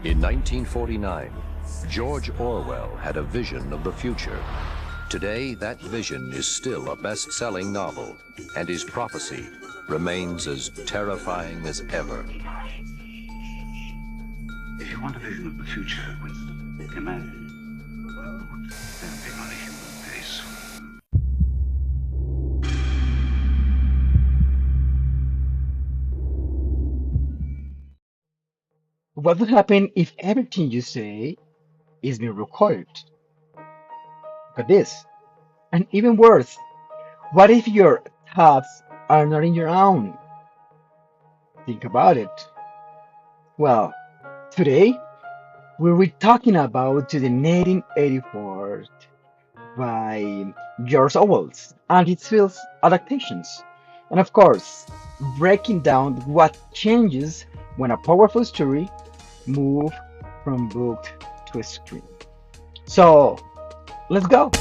In 1949, George Orwell had a vision of the future. Today, that vision is still a best-selling novel, and his prophecy remains as terrifying as ever. If you want a vision of the future, Winston, imagine standing on a human face. What would happen if everything you say is being recorded? Look at this. And even worse, what if your thoughts are not in your own? Think about it. Well, today we'll be talking about to the 1984 by George Orwell's and its films adaptations. And of course, breaking down what changes when a powerful story moves from book to screen. So, let's go.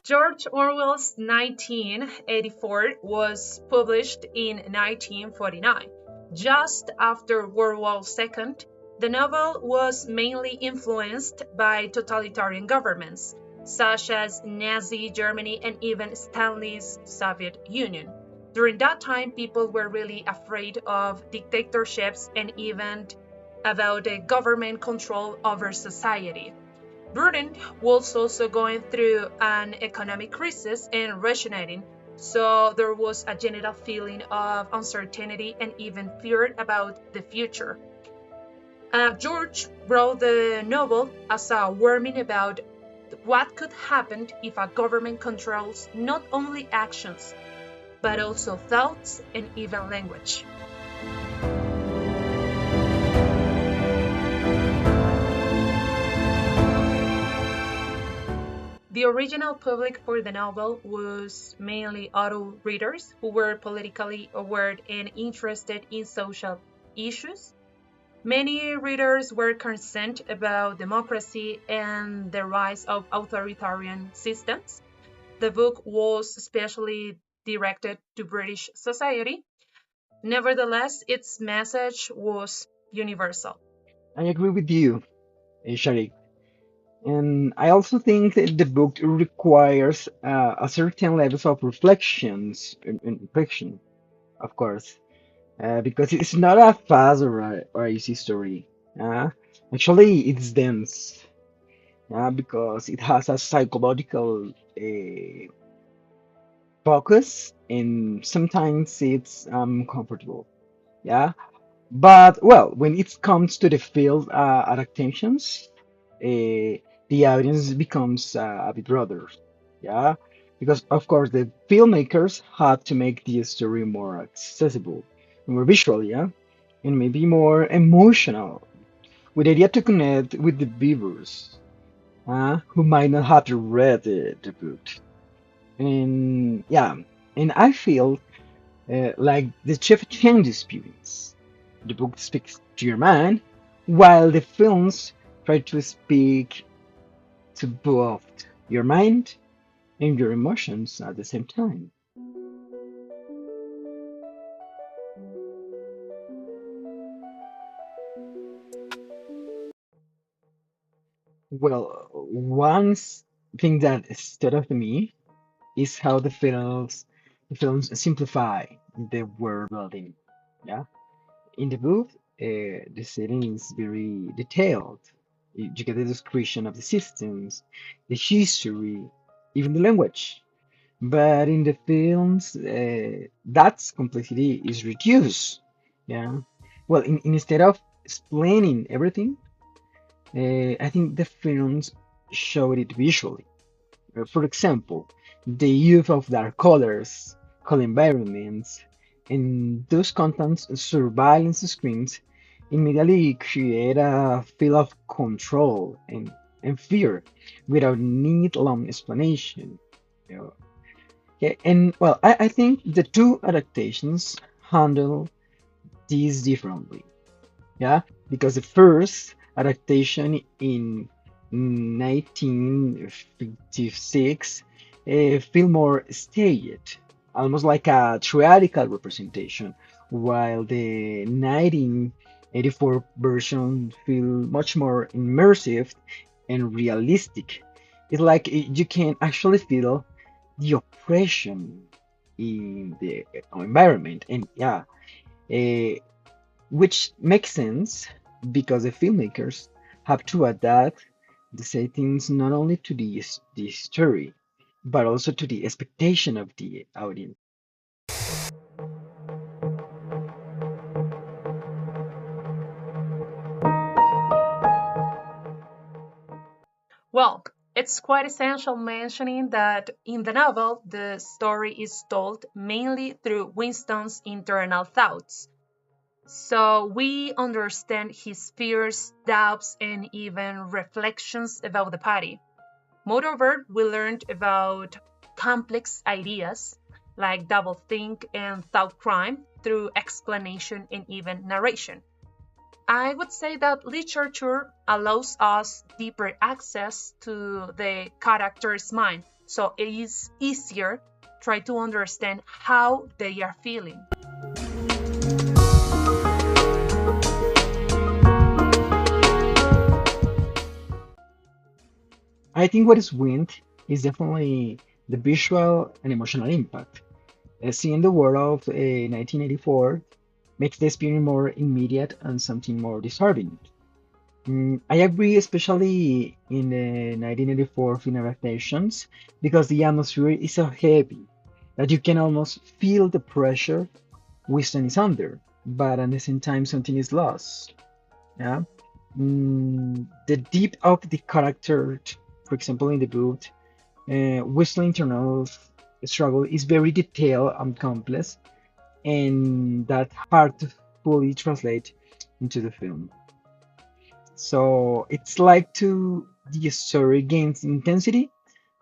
George Orwell's 1984 was published in 1949. Just after World War II, the novel was mainly influenced by totalitarian governments, such as Nazi Germany and even Stalin's Soviet Union. During that time, people were really afraid of dictatorships and even about the government control over society. Britain was also going through an economic crisis and rationing, so there was a general feeling of uncertainty and even fear about the future. George wrote the novel as a warning about what could happen if a government controls not only actions, but also thoughts and even language. The original public for the novel was mainly auto readers who were politically aware and interested in social issues. Many readers were concerned about democracy and the rise of authoritarian systems. The book was especially directed to British society. Nevertheless, its message was universal. I agree with you, Sharik. And I also think that the book requires a certain levels of reflections and reflection, of course, because it's not a fast or easy story. Uh, Actually, it's dense, because it has a psychological focus, and sometimes it's comfortable. Yeah, but well, when it comes to the field adaptations, the audience becomes a bit broader. Yeah, because of course the filmmakers had to make the story more accessible, more visual, yeah, and maybe more emotional, with the idea to connect with the viewers, who might not have read the book. And yeah, and I feel like the chef change experience. The book speaks to your mind, while the films try to speak to both your mind and your emotions at the same time. Well, thing that stood out to me is how the films simplify the world building. Yeah, in the book, the setting is very detailed. You get the description of the systems, the history, even the language. But in the films, that complexity is reduced. Yeah. Well, instead of explaining everything, I think the films showed it visually. For example, the use of dark colors, cool environments, and those contents surveillance screens immediately create a feel of control and fear without need long explanation. You know. Yeah, and well, I think the two adaptations handle these differently. Yeah, because the first adaptation in 1956 feel more staged. almost like a theatrical representation, while the 1984 version feel much more immersive and realistic. It's like you can actually feel the oppression in the environment, and yeah, uh, which makes sense because the filmmakers have to adapt the settings not only to the story, but also to the expectation of the audience. Well, it's quite essential mentioning that in the novel, the story is told mainly through Winston's internal thoughts. So we understand his fears, doubts, and even reflections about the party. Moreover, we learned about complex ideas like doublethink and thought crime through explanation and even narration. I would say that literature allows us deeper access to the character's mind, so it is easier try to understand how they are feeling. I think what is wind is definitely the visual and emotional impact. Seeing the world of 1984 makes the experience more immediate and something more disturbing. I agree, especially in the 1984 film adaptations, because the atmosphere is so heavy that you can almost feel the pressure Winston is under, but at the same time, something is lost. Yeah. The depth of the character, for example, in the book, Winston's internal struggle is very detailed and complex, and that hard to fully translate into the film. So it's like to the story gains intensity,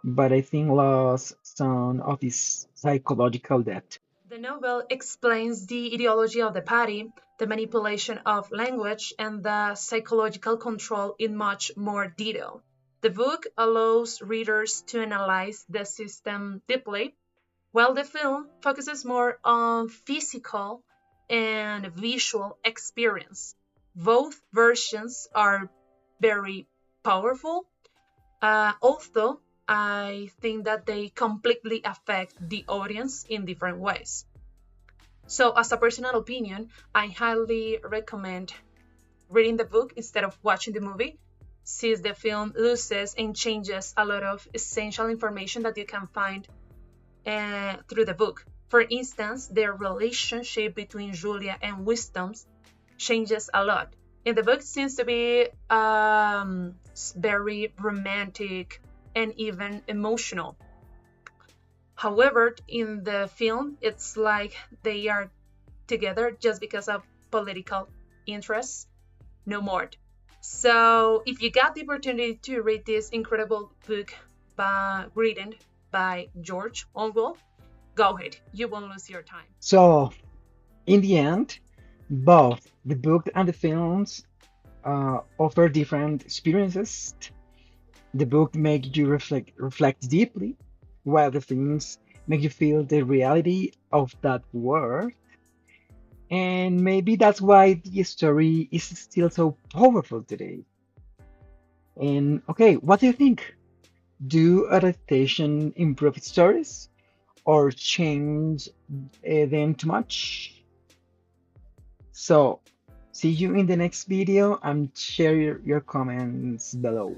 but I think lost some of its psychological depth. The novel explains the ideology of the party, the manipulation of language, and the psychological control in much more detail. The book allows readers to analyze the system deeply, while the film focuses more on physical and visual experience. Both versions are very powerful, although I think that they completely affect the audience in different ways. So, as a personal opinion, I highly recommend reading the book instead of watching the movie, since the film loses and changes a lot of essential information that you can find through the book. For instance, the relationship between Julia and Winston changes a lot. In the book, seems to be very romantic and even emotional. However, in the film, it's like they are together just because of political interests, no more. So, if you got the opportunity to read this incredible book written by George Orwell, go ahead. You won't lose your time. So in the end, both the book and the films offer different experiences. The book makes you reflect deeply, while the films make you feel the reality of that world. And maybe that's why the story is still so powerful today. And okay, what do you think? Do adaptation improve stories or change them too much? So, see you in the next video and share your comments below.